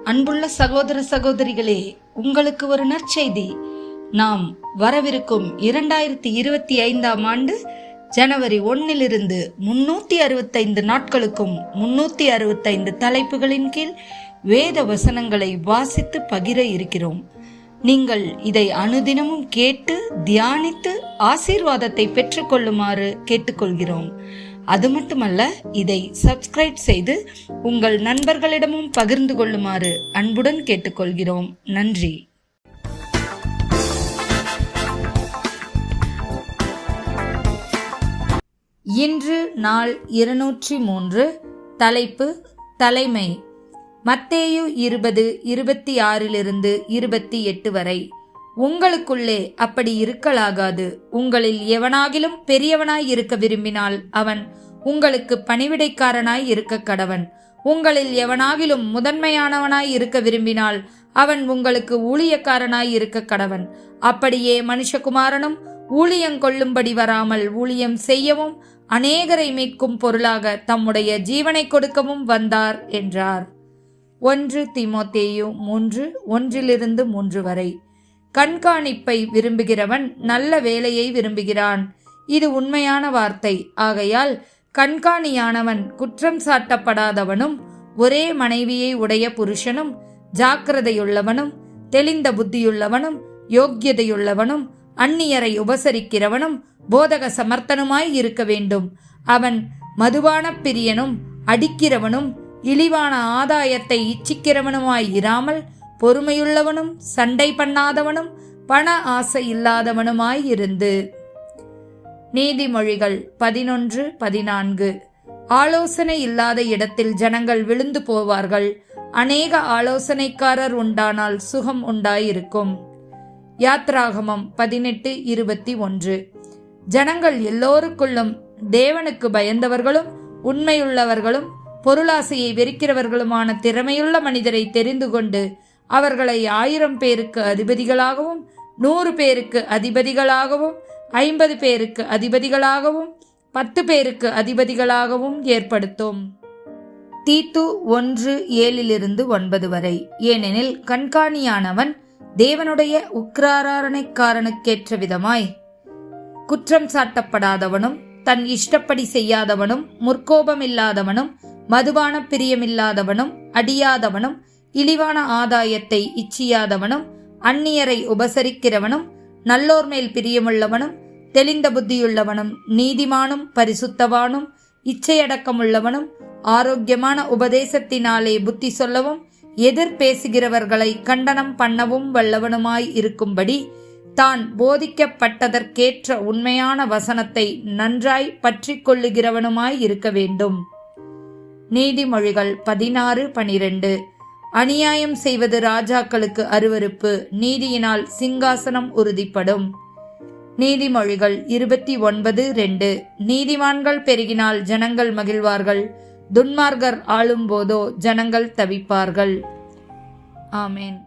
அன்புள்ள சகோதர சகோதரிகளே, உங்களுக்கு ஒரு நற்செய்தி. நாம் வரவிருக்கும் 2025 ஆண்டு ஜனவரி 1 365 நாட்களுக்கும் 365 தலைப்புகளின் கீழ் வேத வசனங்களை வாசித்து பகிர இருக்கிறோம். நீங்கள் இதை அனுதினமும் கேட்டு தியானித்து ஆசீர்வாதத்தை பெற்றுக்கொள்ளுமாறு கேட்டுக்கொள்கிறோம். அது மட்டுமல்ல, இதை சப்ஸ்கிரைப் செய்து உங்கள் நண்பர்களிடமும் பகிர்ந்து கொள்ளுமாறு அன்புடன் கேட்டுக்கொள்கிறோம். நன்றி. இன்று நாள் 203. தலைப்பு தலைமை. மத்தேயு 20:26-28 வரை. உங்களுக்குள்ளே அப்படி இருக்கலாகாது. உங்களில் எவனாகிலும் பெரியவனாய் இருக்க விரும்பினால் அவன் உங்களுக்கு பணிவிடைக்காரனாய் இருக்க கடவன். உங்களில் எவனாகிலும் முதன்மையானவனாய் இருக்க விரும்பினால் அவன் உங்களுக்கு ஊழியக்காரனாய் இருக்க கடவன். அப்படியே மனுஷகுமாரனும் ஊழியம் கொள்ளும்படி வராமல் ஊழியம் செய்யவும் அநேகரை மீட்கும் பொருளாக தம்முடைய ஜீவனை கொடுக்கவும் வந்தார் என்றார். 1 தீமோத்தேயு 3:1-3 வரை. கண்காணிப்பை விரும்புகிறவன் நல்ல வேலையை விரும்புகிறான். இது உண்மையான வார்த்தை. ஆகையால் கண்காணியானவன் குற்றம் சாட்டப்படாதவனும் ஒரே மனைவியை உடைய புருஷனும் ஜாக்கிரதையுள்ளவனும் தெளிந்த புத்தியுள்ளவனும் யோக்கியதையுள்ளவனும் அந்நியரை உபசரிக்கிறவனும் போதக சமர்த்தனுமாய் இருக்க வேண்டும். அவன் மதுபான பிரியனும் அடிக்கிறவனும் இழிவான ஆதாயத்தை இச்சிக்கிறவனுமாய் இராமல் பொறுமையுள்ளவனும் சண்டை பண்ணாதவனும் பண ஆசை இல்லாதவனுமாய் இருந்து. நீதிமொழிகள் 11:14. ஆலோசனை இல்லாத இடத்தில் ஜனங்கள் விழுந்து போவார்கள். அநேக ஆலோசனைக்காரர் உண்டானால் சுகம் உண்டாயிருக்கும். யாத்ராகமம் 18:21. ஜனங்கள் எல்லோருக்குள்ளும் தேவனுக்கு பயந்தவர்களும் உண்மையுள்ளவர்களும் பொருளாசையை வெறுக்கிறவர்களுமான திறமையுள்ள மனிதரை தெரிந்து கொண்டு அவர்களை 1000 பேருக்கு அதிபதிகளாகவும் 100 பேருக்கு அதிபதிகளாகவும் 50 பேருக்கு அதிபதிகளாகவும் 10 பேருக்கு அதிபதிகளாகவும் ஏற்படுத்தும். தீத்து 1:7-9 வரை. ஏனெனில் கண்காணியானவன் தேவனுடைய உக்கிராரணைக்காரனுக்கேற்ற விதமாய் குற்றம் சாட்டப்படாதவனும் தன் இஷ்டப்படி செய்யாதவனும் முற்கோபமில்லாதவனும் மதுபான பிரியமில்லாதவனும் அடியாதவனும் இழிவான ஆதாயத்தை இச்சியாதவனும் அந்நியரை உபசரிக்கிறவனும் நல்லோர் மேல் பிரியமுள்ளவனும் தெளிந்த புத்தியுள்ளவனும் நீதிமானும் பரிசுத்தவானும் இச்சையடக்கமுள்ளவனும் ஆரோக்கியமான உபதேசத்தினாலே புத்தி சொல்லவும் எதிர் பேசுகிறவர்களை கண்டனம் பண்ணவும் வல்லவனுமாய் இருக்கும்படி தான் போதிக்கப்பட்டதற்கேற்ற உண்மையான வசனத்தை நன்றாய் பற்றி கொள்ளுகிறவனுமாய் இருக்க வேண்டும். நீதிமொழிகள் 16:12. அநியாயம் செய்வது ராஜாக்களுக்கு அருவருப்பு, நீதியினால் சிங்காசனம் உறுதிப்படும். நீதிமொழிகள் 29:2. நீதிமான்கள் பெருகினால் ஜனங்கள் மகிழ்வார்கள், துன்மார்க்கர் ஆளும்போதோ ஜனங்கள் தவிப்பார்கள். ஆமேன்.